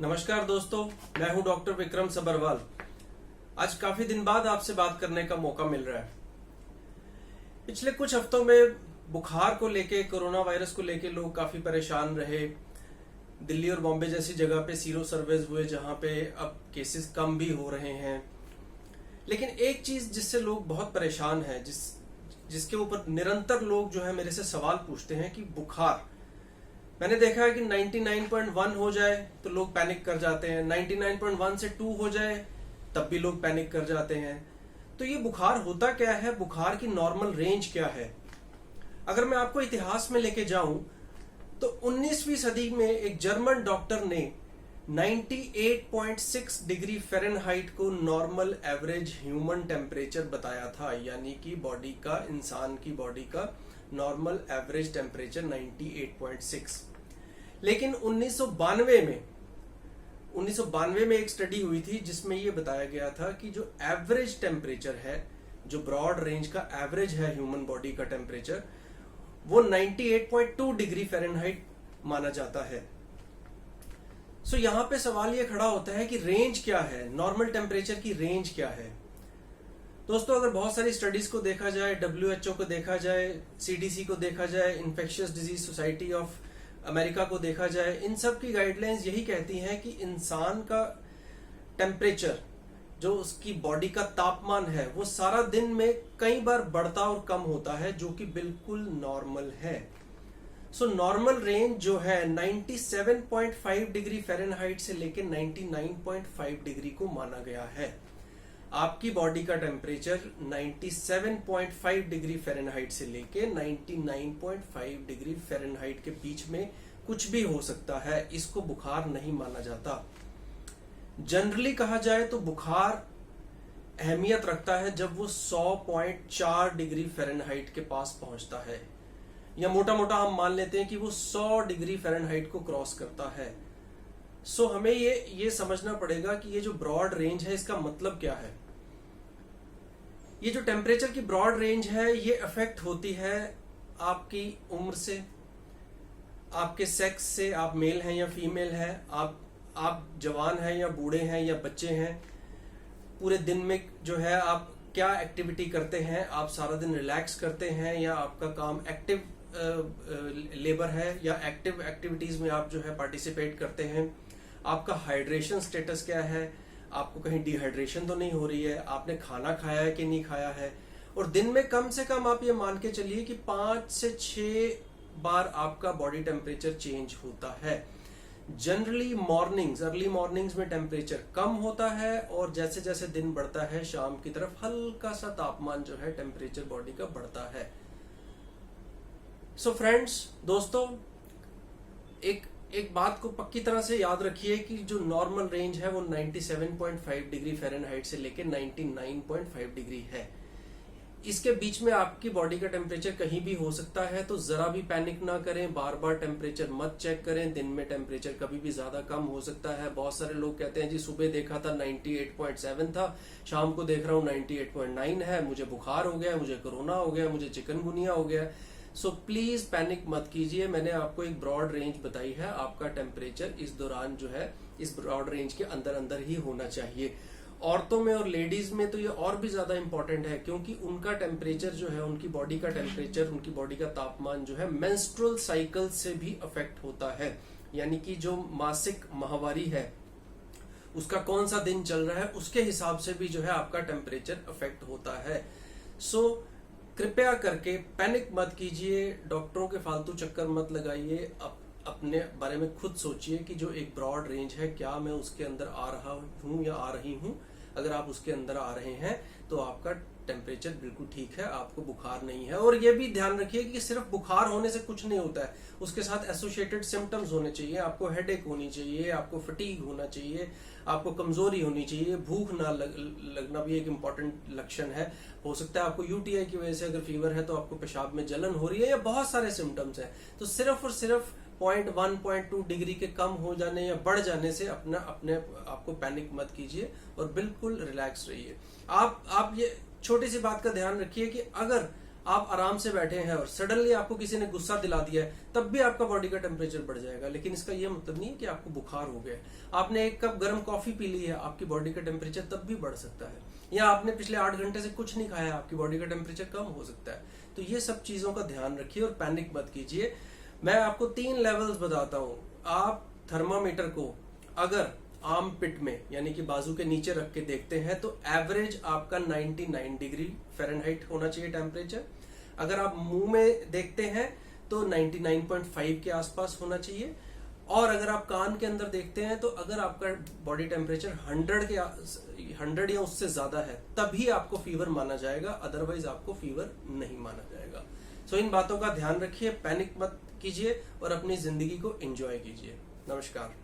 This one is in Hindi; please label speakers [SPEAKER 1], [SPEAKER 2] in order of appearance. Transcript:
[SPEAKER 1] नमस्कार दोस्तों, मैं हूं डॉक्टर विक्रम सबरवाल। आज काफी दिन बाद आपसे बात करने का मौका मिल रहा है। पिछले कुछ हफ्तों में बुखार को लेके, कोरोना वायरस को लेके लोग काफी परेशान रहे। दिल्ली और बॉम्बे जैसी जगह पे सीरो सर्वेज हुए जहां पे अब केसेस कम भी हो रहे हैं। लेकिन एक चीज जिससे लोग बहुत परेशान हैं, जिसके ऊपर निरंतर लोग जो है मेरे से सवाल पूछते हैं कि बुखार, मैंने देखा है कि 99.1 हो जाए तो लोग पैनिक कर जाते हैं, 99.1 से 2 हो जाए तब भी लोग पैनिक कर जाते हैं। तो ये बुखार होता क्या है, बुखार की नॉर्मल रेंज क्या है? अगर मैं आपको इतिहास में लेके जाऊं तो 19वीं सदी में एक जर्मन डॉक्टर ने 98.6 डिग्री फ़ारेनहाइट को नॉर्मल एवरेज ह्यूमन टेम्परेचर बताया था, यानी कि बॉडी का, इंसान की बॉडी का नॉर्मल एवरेज टेम्परेचर 98.6। लेकिन 1992 में एक स्टडी हुई थी जिसमें यह बताया गया था कि जो एवरेज टेम्परेचर है, जो ब्रॉड रेंज का एवरेज है ह्यूमन बॉडी का टेम्परेचर, वो 98.2 डिग्री फ़ारेनहाइट माना जाता है। सो यहां पे सवाल ये खड़ा होता है कि रेंज क्या है, नॉर्मल टेम्परेचर की रेंज क्या है। दोस्तों, अगर बहुत सारी स्टडीज को देखा जाए, WHO को देखा जाए, CDC को देखा जाए, infectious disease society of America को देखा जाए, इन सब की गाइडलाइंस यही कहती हैं कि इंसान का टेम्परेचर, जो उसकी बॉडी का तापमान है, वो सारा दिन में कई बार बढ़ता और कम होता है, जो कि बिल्कुल नॉर्मल है। सो नॉर्मल रेंज जो है 97.5 डिग्री फ़ारेनहाइट से लेकर 99.5 डिग्री को माना गया है। आपकी बॉडी का टेम्परेचर 97.5 डिग्री फ़ारेनहाइट से लेके 99.5 डिग्री फ़ारेनहाइट के बीच में कुछ भी हो सकता है, इसको बुखार नहीं माना जाता। जनरली कहा जाए तो बुखार अहमियत रखता है जब वो 100.4 डिग्री फ़ारेनहाइट के पास पहुंचता है, या मोटा मोटा हम मान लेते हैं कि वो 100 डिग्री फ़ारेनहाइट को क्रॉस करता है। सो हमें ये समझना पड़ेगा कि ये जो ब्रॉड रेंज है, इसका मतलब क्या है। ये जो टेम्परेचर की ब्रॉड रेंज है, ये अफेक्ट होती है आपकी उम्र से, आपके सेक्स से, आप मेल हैं या फीमेल हैं, आप जवान हैं या बूढ़े हैं या बच्चे हैं, पूरे दिन में जो है आप क्या एक्टिविटी करते हैं, आप सारा दिन रिलैक्स करते हैं या आपका काम एक्टिव लेबर है या एक्टिव एक्टिविटीज में आप जो है पार्टिसिपेट करते हैं, आपका हाइड्रेशन स्टेटस क्या है, आपको कहीं डिहाइड्रेशन तो नहीं हो रही है, आपने खाना खाया है कि नहीं खाया है, और दिन में कम से कम आप ये मान के चलिए कि 5 से 6 बार आपका बॉडी टेम्परेचर चेंज होता है। जनरली अर्ली मॉर्निंग्स में टेम्परेचर कम होता है, और जैसे जैसे दिन बढ़ता है शाम की तरफ हल्का सा तापमान जो है टेम्परेचर बॉडी का बढ़ता है। सो फ्रेंड्स, दोस्तों, एक बात को पक्की तरह से याद रखिए कि जो नॉर्मल रेंज है वो 97.5 डिग्री फ़ारेनहाइट से लेकर 99.5 डिग्री है। इसके बीच में आपकी बॉडी का टेम्परेचर कहीं भी हो सकता है, तो जरा भी पैनिक ना करें, बार बार टेम्परेचर मत चेक करें। दिन में टेम्परेचर कभी भी ज्यादा कम हो सकता है। बहुत सारे लोग कहते हैं जी सुबह देखा था 98.7 था, शाम को देख रहा हूँ 98.9 है, मुझे बुखार हो गया, मुझे कोरोना हो गया, मुझे चिकनगुनिया हो गया। सो प्लीज पैनिक मत कीजिए। मैंने आपको एक ब्रॉड रेंज बताई है, आपका टेम्परेचर इस दौरान जो है इस ब्रॉड रेंज के अंदर अंदर ही होना चाहिए। औरतों में और लेडीज में तो ये और भी ज्यादा इंपॉर्टेंट है, क्योंकि उनका टेम्परेचर जो है, उनकी बॉडी का टेम्परेचर, उनकी बॉडी का तापमान जो है मेंस्ट्रुअल साइकिल से भी अफेक्ट होता है। यानी कि जो मासिक माहवारी है उसका कौन सा दिन चल रहा है, उसके हिसाब से भी जो है आपका टेम्परेचर अफेक्ट होता है। सो कृपया करके पैनिक मत कीजिए, डॉक्टरों के फालतू चक्कर मत लगाइए, अपने बारे में खुद सोचिए कि जो एक ब्रॉड रेंज है, क्या मैं उसके अंदर आ रहा हूं या आ रही हूं। अगर आप उसके अंदर आ रहे हैं तो आपका टेम्परेचर बिल्कुल ठीक है, आपको बुखार नहीं है। और ये भी ध्यान रखिए कि सिर्फ बुखार होने से कुछ नहीं होता है, उसके साथ एसोसिएटेड सिम्टम्स होने चाहिए। आपको हेडेक होनी चाहिए, आपको फटीग होना चाहिए, आपको कमजोरी होनी चाहिए, भूख ना लगना भी एक इम्पॉर्टेंट लक्षण है। हो सकता है आपको UTI की वजह से अगर फीवर है तो आपको पेशाब में जलन हो रही है, या बहुत सारे सिम्टम्स हैं। तो सिर्फ और सिर्फ 0.1 0.2 डिग्री के कम हो जाने या बढ़ जाने से अपने आपको पैनिक मत कीजिए और बिल्कुल रिलैक्स रहिए। आप ये छोटी सी बात का ध्यान रखिए कि अगर आप आराम से बैठे हैं और सडनली आपको किसी ने गुस्सा दिला दिया है, तब भी आपका बॉडी का टेम्परेचर बढ़ जाएगा। लेकिन इसका ये मतलब नहीं है कि आपको बुखार हो गया है। आपने 1 कप गर्म कॉफी पी ली है, आपकी बॉडी का टेम्परेचर तब भी बढ़ सकता है। या आपने पिछले 8 घंटे से कुछ नहीं खाया, आपकी बॉडी का टेम्परेचर कम हो सकता है। तो ये सब चीजों का ध्यान रखिए और पैनिक मत कीजिए। मैं आपको 3 लेवल्स बताता हूँ। आप थर्मामीटर को अगर आर्म पिट में यानी कि बाजू के नीचे रख के देखते हैं तो एवरेज आपका 99 डिग्री फ़ारेनहाइट होना चाहिए टेम्परेचर। अगर आप मुंह में देखते हैं तो 99.5 के आसपास होना चाहिए। और अगर आप कान के अंदर देखते हैं तो अगर आपका बॉडी टेम्परेचर 100 या उससे ज्यादा है तभी आपको फीवर माना जाएगा, अदरवाइज आपको फीवर नहीं माना जाएगा। सो इन बातों का ध्यान रखिए, पैनिक मत कीजिए और अपनी जिंदगी को एंजॉय कीजिए। नमस्कार।